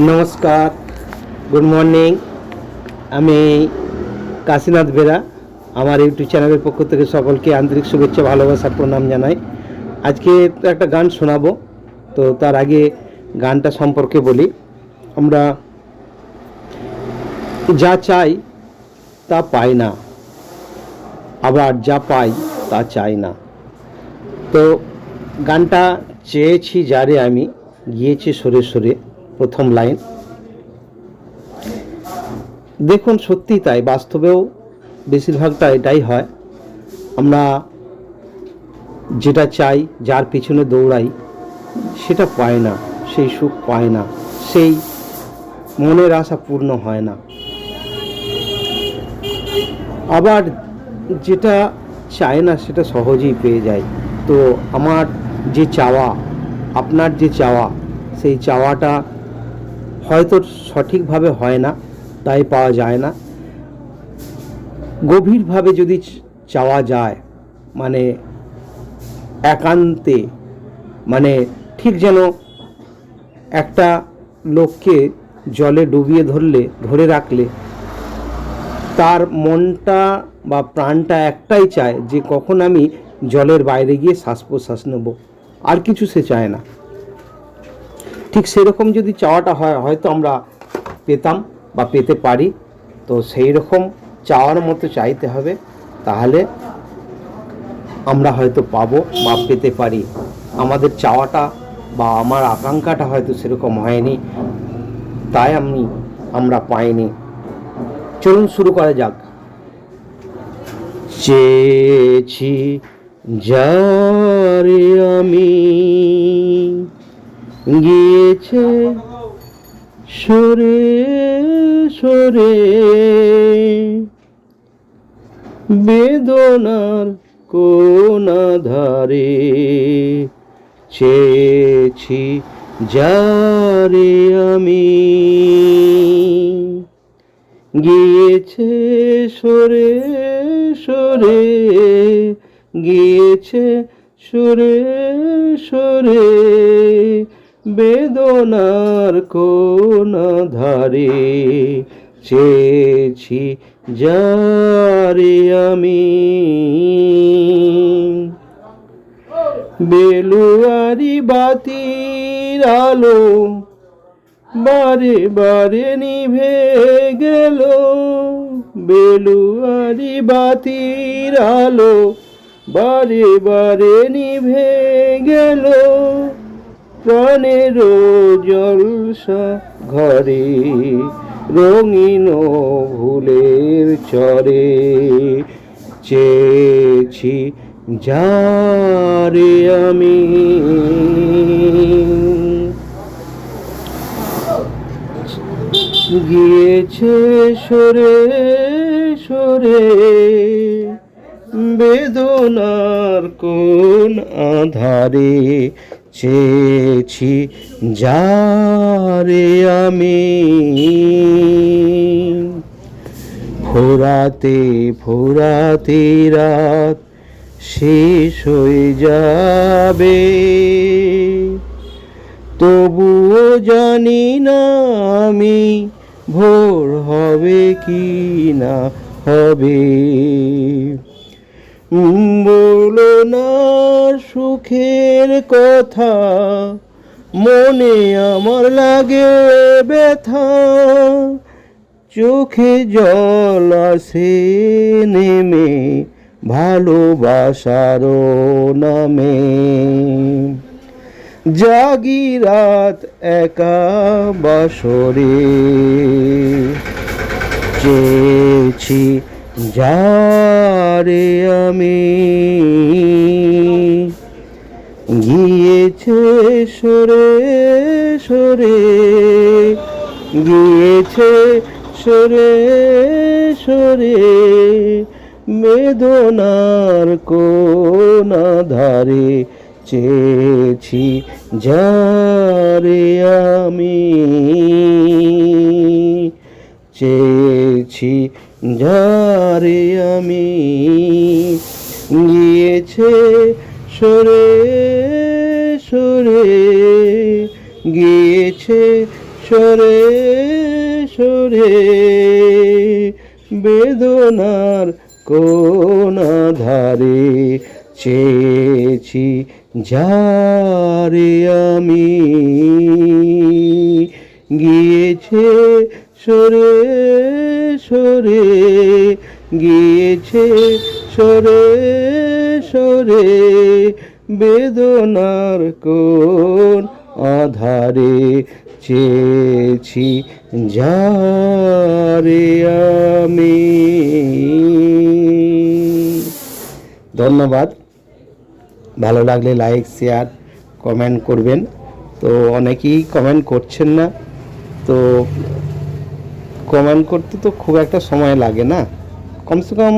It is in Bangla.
নমস্কার, গুড মর্নিং। আমি কাশীনাথ বেরা। আমার ইউটিউব চ্যানেলের পক্ষ থেকে সকলকে আন্তরিক শুভেচ্ছা, ভালোবাসা, প্রণাম জানাই। আজকে তো একটা গান শোনাবো, তো তার আগে গানটা সম্পর্কে বলি। আমরা যা চাই তা পাই না, আবার যা পাই তা চাই না। তো গানটা চেয়েছি যারে আমি, গিয়েছি সরে সরে, প্রথম লাইন। দেখুন, সত্যি তাই, বাস্তবেও বেশিরভাগটা এটাই হয়। আমরা যেটা চাই, যার পিছনে দৌড়াই, সেটা পায় না, সেই সুখ পায় না, সেই মনের আশা পূর্ণ হয় না। আবার যেটা চায় না সেটা সহজেই পেয়ে যায়। তো আমার যে চাওয়া, আপনার যে চাওয়া, সেই চাওয়াটা হয়তো সঠিকভাবে হয় না, তাই পাওয়া যায় না। গভীরভাবে যদি চাওয়া যায়, মানে একান্তে, মানে ঠিক যেন একটা লোককে জলে ডুবিয়ে ধরে রাখলে তার মনটা বা প্রাণটা একটাই চায় যে কখন আমি জলের বাইরে গিয়ে শ্বাস প্রশ্বাস নেব, আর কিছু সে চায় না। ঠিক সেরকম যদি চাওয়াটা হয়, হয়তো আমরা পেতাম বা পেতে পারি। তো সেই রকম চাওয়ার মতো চাইতে হবে, তাহলে আমরা হয়তো পাবো বা পেতে পারি। আমাদের চাওয়াটা বা আমার আকাঙ্ক্ষাটা হয়তো সেরকম হয়নি, তাই আমরা পাইনি। চলুন শুরু করা যাক। চেয়েছি যারে আমি, গিয়েছে সরে সরে, বেদনার কোন ধারে। চেয়েছি যারে আমি, গিয়েছে সরে সরে, গিয়েছে সরে সরে, বেদনার কোন ধারে। চেয়েছি যারে আমি, বেলুয়ারি বাতির আলো বারে বারে নিভে গেল, বেলুয়ারি বাতির আলো বারে বারে নিভে গেল, প্রাণের জলসা ঘরে রঙিন ভুলের চরে। চেয়েছি যারে আমি, গিয়েছে সরে সরে, বেদনার কোন আধারে। চেয়েছি যারে আমি, ফোরাতে ফোরাতে রাত শেষ হয়ে যাবে, তবুও জানি না আমি ভোর হবে কি না হবে। বলো না সুখের কথা, মনে আমার লাগে ব্যথা, চোখে জল আসে নেমে ভালোবাসার নামে। জাগি রাত একা বাসরে, চেয়েছি যারে আমি, গিয়েছে সরে সরে, গিয়েছে সরে সরে, বেদনার কোন ধারে। চেয়েছি যারে আমি, চেয়েছি যারে আমি, গিয়েছে সরে সরে, গিয়েছে সরে সরে বেদনার কোন ধারে চেয়েছি যারে আমি, গিয়েছে সরে সরে, গিয়েছে সরে সরে বেদনার কোন আধারে চেয়েছি যারে আমি। ধন্যবাদ। ভালো লাগলে লাইক, শেয়ার, কমেন্ট করবেন। তো অনেকেই কমেন্ট করছেন না, তো কমেন্ট করতে তো খুব একটা সময় লাগে না, কমসে কম